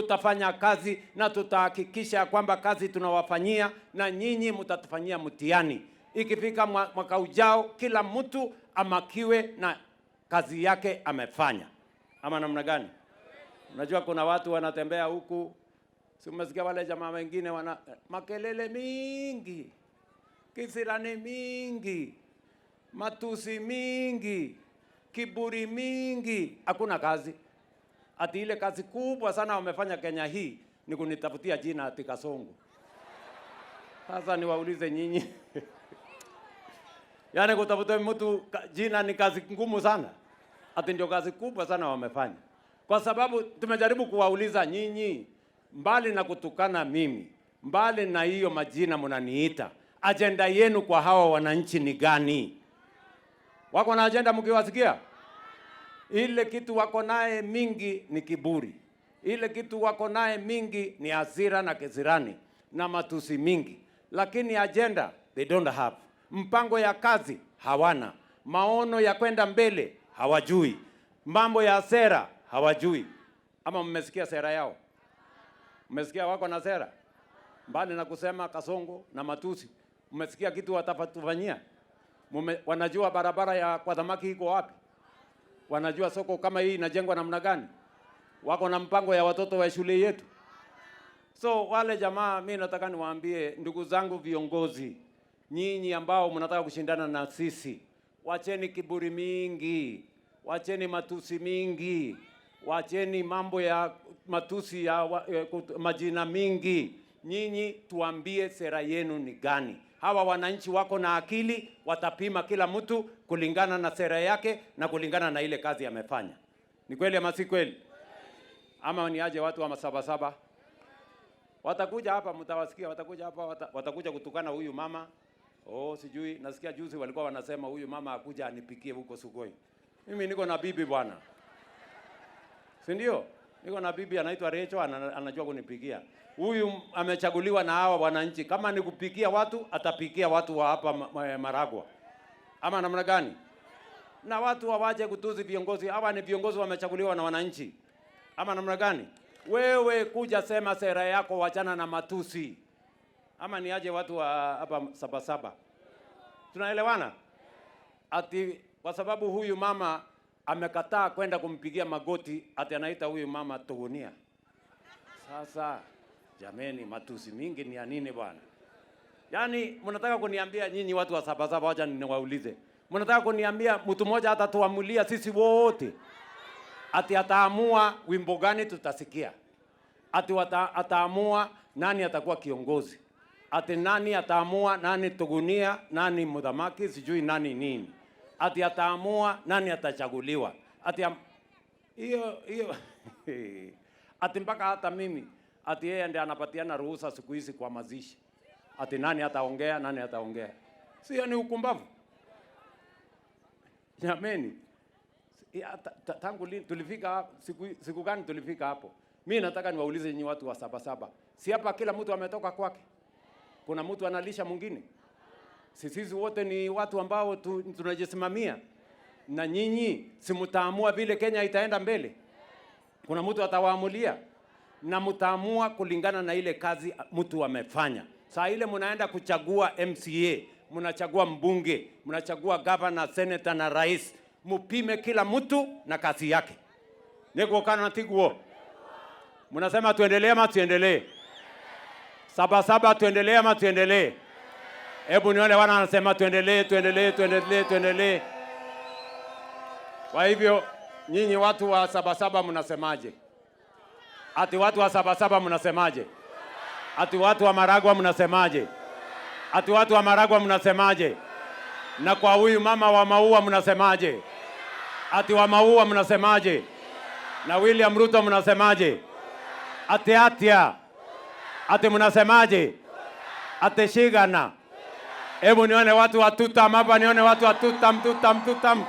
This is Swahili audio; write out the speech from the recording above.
tutafanya kazi na tutahakikisha kwamba kazi tunawafanyia na nyinyi mtatufanyia mtihani. Ikifika mwaka ujao kila mtu amakiwe na kazi yake amefanya. Ama namna gani? Unajua kuna watu wanatembea huku, si umesikia wale jamaa wengine wana makelele mingi, kisirani mingi, matusi mingi, kiburi mingi, hakuna kazi. Ati ile kazi kubwa sana wamefanya Kenya hii ni kunitafutia jina ati Kasongo. Sasa niwaulize nyinyi. Yaani kutafuta mtu jina ni kazi ngumu sana. Ati ndio kazi kubwa sana wamefanya. Kwa sababu tumejaribu kuwauliza nyinyi, mbali na kutukana mimi, mbali na hiyo majina mnaniita, agenda yenu kwa hawa wananchi ni gani? Wako na agenda mkiwasikia? Ile kitu wako naye mingi ni kiburi. Ile kitu wako naye mingi ni hasira na kisirani na matusi mingi. Lakini agenda they don't have. Mpango ya kazi hawana. Maono ya kwenda mbele hawajui. Mambo ya sera hawajui. Ama mmesikia sera yao? Mmesikia wako na sera? Mbali na kusema Kasongo na matusi, mmesikia kitu watatufanyia? Wanajua barabara ya kwa Dhamaki iko wapi? Wanajua soko kama hii inajengwa namna gani? Wako na mpango ya watoto wa shule yetu. So wale jamaa, mimi nataka niwaambie ndugu zangu viongozi, nyinyi ambao mnataka kushindana na sisi, wacheni kiburi mingi, wacheni matusi mingi, wacheni mambo ya matusi ya majina mingi. Nyinyi tuambie sera yenu ni gani? Hawa wananchi wako na akili, watapima kila mtu kulingana na sera yake na kulingana na ile kazi amefanya. Ni kweli ama si kweli? Ama ni aje watu wa Sabasaba? Watakuja hapa, mtawasikia, watakuja hapa, watakuja kutukana huyu mama. Oh, sijui, nasikia juzi walikuwa wanasema huyu mama akuja anipikie huko Sugoi. Mimi niko na bibi bwana. Si ndio? Niko na bibi anaitwa Recho, anajua kunipikia. Huyu amechaguliwa na hawa wananchi. Kama ni kupikia watu, atapikia watu wa hapa Maragwa. Ama namna gani? Na watu wawaje kutuzi viongozi. Hawa ni viongozi wamechaguliwa na wananchi. Ama namna gani? Wewe kuja sema sera yako, wachana na matusi. Ama ni aje watu wa hapa Sabasaba? Tunaelewana? Ati kwa sababu huyu mama amekataa kwenda kumpigia magoti, ati anaita huyu mama Tugunia. Sasa jameni, matusi mingi ni ya nini bwana? Yaani mnataka kuniambia nyinyi watu wa Sabasaba, wacha niwaulize. Mnataka kuniambia mtu mmoja atatuamulia sisi wote? Ati ataamua wimbo gani tutasikia? Ati ataamua nani atakuwa kiongozi? Ati nani ataamua nani Tugunia, nani Mudhamaki, sijui nani nini? Ati ataamua nani atachaguliwa? Ati hiyo ati mpaka hata mimi ati yeye ndiye anapatiana ruhusa siku hizi kwa mazishi. Ati nani ataongea, nani ataongea? Sio ni ukumbavu? Jameni, tangu tulifika siku gani tulifika hapo? Mimi nataka niwaulize nyinyi watu wa Sabasaba. Si hapa kila mtu ametoka kwake? Kuna mtu analisha mwingine? Sisi wote ni watu ambao tunajisimamia. Na nyinyi si mtaamua vile Kenya itaenda mbele? Kuna mtu atawaamulia? Na mtaamua kulingana na ile kazi mtu amefanya. Saa ile mnaenda kuchagua MCA, mnachagua mbunge, mnachagua governor, senator na rais. Mupime kila mtu na kazi yake. Niko kana tiguo. Mnasema tuendelee ama tuendelee? Sabasaba tuendelee ama tuendelee? Hebu nione wana wanasema tuendelee. Kwa hivyo nyinyi watu wa Sabasaba mnasemaje? Ati watu wa Sabasaba mnasemaje? Ati watu wa Maragwa mnasemaje? Ati watu wa Maragwa mnasemaje? Na kwa huyu mama wa Maua mnasemaje? Ati wa Maua mnasemaje? Na William Ruto mnasemaje? Ati Atia. Ati mnasemaje? Ati Shigana. Hebu nione watu wa Tutam hapa, nione watu wa Tutam.